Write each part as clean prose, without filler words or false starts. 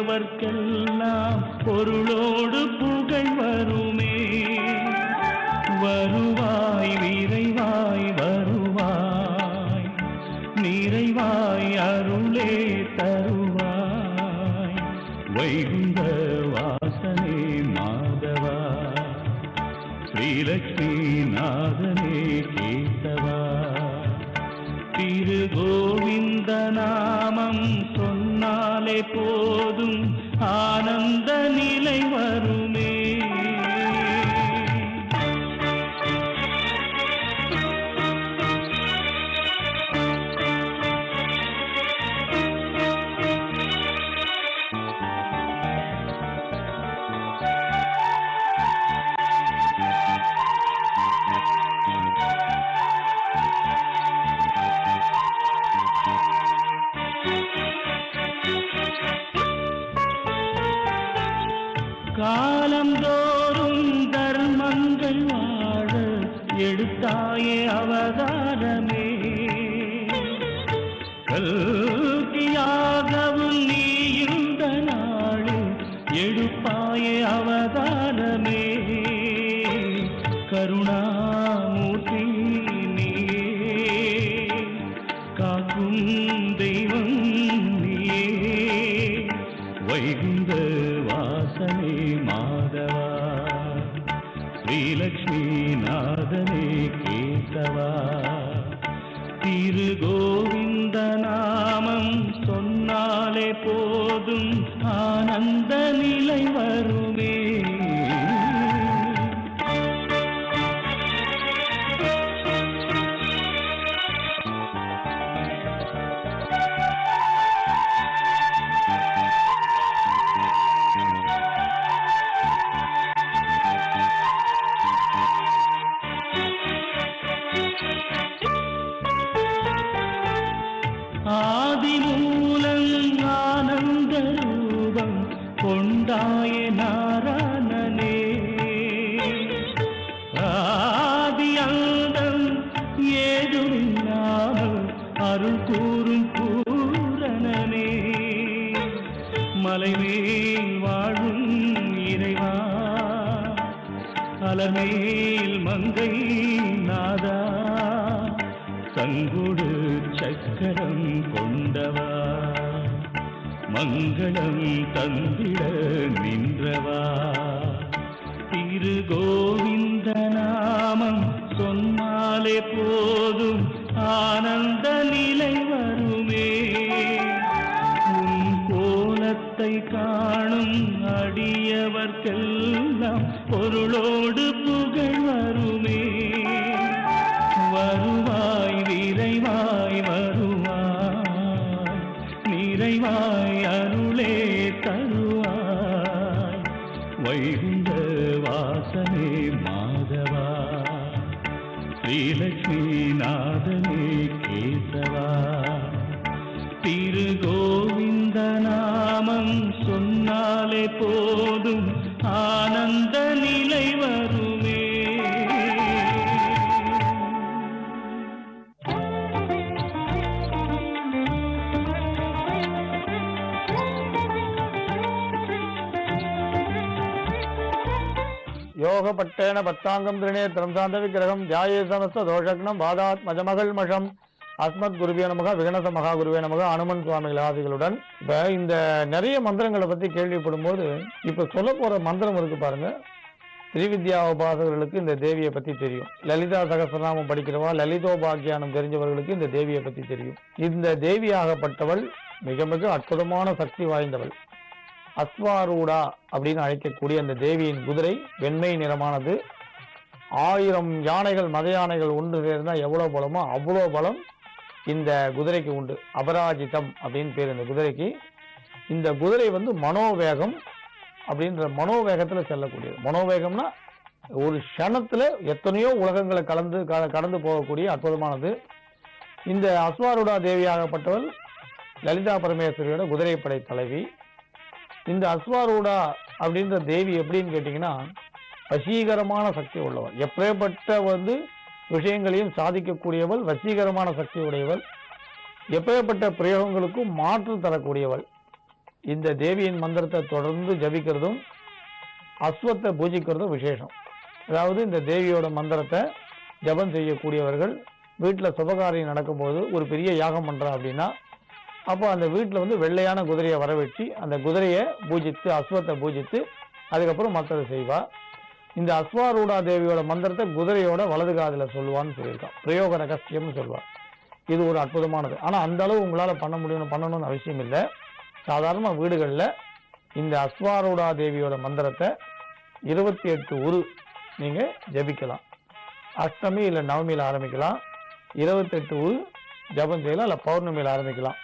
அடியவர்க்கெல்லாம் பொருளோடு புகழ் வருமே. வருவாய் விரைவாய் வருவாய், நிறைவாய் அருளே தருவாய். வைகுந்த வாசனே மாதவா, ஸ்ரீலக்ஷ்மி நாதனே கேசவா. திரு கோவிந்த நாமம் சொன்னாலே போதும் ஆனந்த நிலை வருமே. காலந்தோறும் தர்மங்கள் வாழ எடுத்தாயே அவதாரமே. கல்கியாகவும் நீ இந்த நாளில் எடுப்பாயே அவதாரமே. கருணாமூர்த்தி நீயே, காக்கும் தெய்வம் நீயே. வைகுந்த வாசனே மாதவா, ஸ்ரீலக்ஷ்மி நாதனே கேசவா. திரு கோவிந்த நாமம் சொன்னாலே போதும் ஆனந்த நிலை வருமே. ஆதிமூலம் ஆனந்த ரூபம் கொண்டாய நாராயணனே. ஆதி அந்தம் ஏதுமில்லாமல் அருள் கூறும் பூரணனே. மலைமேல் வாழும் இறைவா, அலமேல் மங்கை நாதா. சங்குடு சக்கரம் கொண்டவா, மங்களம் தந்திட நின்றவா. திரு கோவிந்த நாமம் சொன்னாலே போதும் ஆனந்த நிலை வருமே. உன் கோலத்தை காணும் அடியவர்க்கெல்லாம் பொருளோடு புகழ் வருமே. வருவாய் விரைவாய் வருவாய், நிறைவாய் அருளே தருவாய். வைகுந்த வாசனே மாதவா, ஸ்ரீலக்ஷ்மி நாதனே கேசவா. திரு கோவிந்த நாமம் சொன்னாலே போதும் ஆனந்த நிலை வருமே. யோகப்பட்டேன பத்தாங்கம் திருநேத்திரம் சாந்த விக்கிரகம் தியாயே சமஸ்த தோஷக்னம் வாதாத்மஜமகள் மஷம் அஸ்மத் குருவே நமக விகனச மகா குருவே நமக அனுமன் சுவாமிகள் ஆதிகளுடன். இப்ப இந்த நிறைய மந்திரங்களை பத்தி கேள்விப்படும் போது இப்ப சொல்ல போற மந்திரம் இருக்கு பாருங்க. ஸ்ரீவித்யா உபாசகர்களுக்கு இந்த தேவியை பத்தி தெரியும். லலிதா சகஸ்ரநாமம் படிக்கிறவா, லலிதோபாக்கியானம் தெரிஞ்சவர்களுக்கு இந்த தேவியை பத்தி தெரியும். இந்த தேவியாகப்பட்டவள் மிக மிக அற்புதமான சக்தி வாய்ந்தவள். அஸ்வாரூடா அப்படின்னு அழைக்கக்கூடிய அந்த தேவியின் குதிரை வெண்மை நிறமானது. 1000 யானைகள் மத யானைகள் ஒன்று சேர்ந்தா எவ்வளவு பலமோ அவ்வளோ பலம் இந்த குதிரைக்கு உண்டு. அபராஜிதம் அப்படின்னு பேர் இந்த குதிரைக்கு. இந்த குதிரை மனோவேகம் அப்படின்ற மனோவேகத்துல செல்லக்கூடியது. மனோவேகம்னா ஒரு க்ஷணத்துல எத்தனையோ உலகங்களை கடந்து போகக்கூடிய அற்புதமானது. இந்த அஸ்வாரூடா தேவியாகப்பட்டவள் லலிதா பரமேஸ்வரியோட குதிரைப்படை தலைவி. இந்த அஸ்வாரூடா அப்படின்ற தேவி எப்படின்னு கேட்டீங்கன்னா வசீகரமான சக்தி உள்ளவள். எப்பேற்பட்ட விஷயங்களையும் சாதிக்கக்கூடியவள், வசீகரமான சக்தி உடையவள், எப்பேற்பட்ட பிரயோகங்களுக்கும் மாற்று தரக்கூடியவள். இந்த தேவியின் மந்திரத்தை தொடர்ந்து ஜபிக்கிறதும் அஸ்வத்தை பூஜிக்கிறதும் விசேஷம். அதாவது இந்த தேவியோட மந்திரத்தை ஜபம் செய்யக்கூடியவர்கள் வீட்டில் சுபகாரியம் நடக்கும்போது ஒரு பெரிய யாகம் பண்றோம் அப்படின்னா அப்போ அந்த வீட்டில் வெள்ளையான குதிரையை வர வச்சு அந்த குதிரையை பூஜித்து அஸ்வத்தை பூஜித்து அதுக்கப்புறம் மற்றதை செய்வா. இந்த அஸ்வாரூடா தேவியோட மந்திரத்தை குதிரையோட வலது காதில் சொல்லுவான்னு சொல்லியிருக்கான். பிரயோக ரகசியம்னு சொல்லுவாள். இது ஒரு அற்புதமானது. ஆனால் அந்த அளவு உங்களால் பண்ணணும்னு அவசியம் இல்லை. சாதாரண வீடுகளில் இந்த அஸ்வாரூடா தேவியோட மந்திரத்தை 28 உரு நீங்கள் ஜபிக்கலாம். அஷ்டமி இல்லை நவமியில் ஆரம்பிக்கலாம். 28 உரு ஜபம் செய்யலாம். இல்லை பௌர்ணமியில் ஆரம்பிக்கலாம்.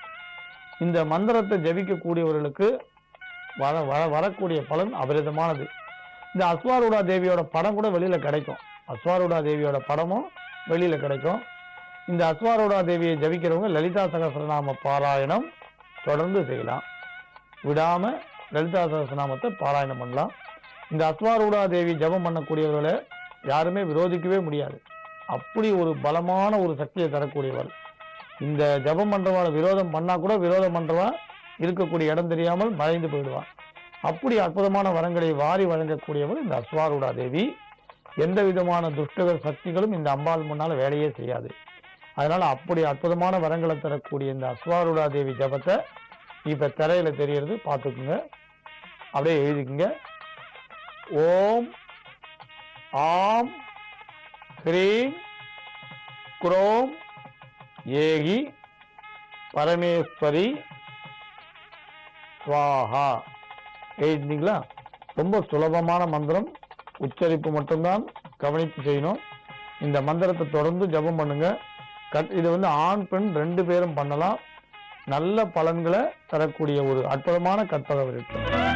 இந்த மந்திரத்தை ஜபிக்கக்கூடியவர்களுக்கு வரக்கூடிய பலன் அபரிதமானது. இந்த அஸ்வாரூடா தேவியோட படம் கூட வெளியில கிடைக்கும். அஸ்வாரூடா தேவியோட படமும் வெளியில கிடைக்கும். இந்த அஸ்வாரூடா தேவியை ஜபிக்கிறவங்க லலிதா சகஸ்ரநாம பாராயணம் தொடர்ந்து செய்யலாம். விடாம லலிதா சகஸ்ரநாமத்தை பாராயணம் பண்ணலாம். இந்த அஸ்வாரூடா தேவி ஜபம் பண்ணக்கூடியவர்களை யாருமே விரோதிக்கவே முடியாது. அப்படி ஒரு பலமான ஒரு சக்தியை தரக்கூடியவர். இந்த ஜபம் பண்றவாளை விரோதம் பண்ணா கூட விரோதம் பண்றவா இருக்கக்கூடிய இடம் தெரியாமல் மறைந்து போயிடுவான். அப்படி அற்புதமான வரங்களை வாரி வழங்கக்கூடியவர் இந்த அஸ்வாரூடா தேவி. எந்த விதமான துஷ்ட சக்திகளும் இந்த அம்பாள் முன்னால வேலையே செய்யாது. அதனால அப்படி அற்புதமான வரங்களை தரக்கூடிய இந்த அஸ்வாரூடா தேவி ஜபத்தை இப்ப திரையில தெரியறது பார்த்துக்குங்க. அப்படியே எழுதிக்குங்க. ஓம் ஆம் ஹ்ரீம் குரோம் ஏகி பரமேஸ்வரி ஸ்வாஹா. எழுதிங்களா? ரொம்ப சுலபமான மந்திரம். உச்சரிப்பு மட்டும்தான் கவனித்து செய்யணும். இந்த மந்திரத்தை தொடர்ந்து ஜபம் பண்ணுங்க. இது ஆண் பெண் 2 பேரும் பண்ணலாம். நல்ல பலன்களை தரக்கூடிய ஒரு அற்புதமான கற்பக விருட்சம்.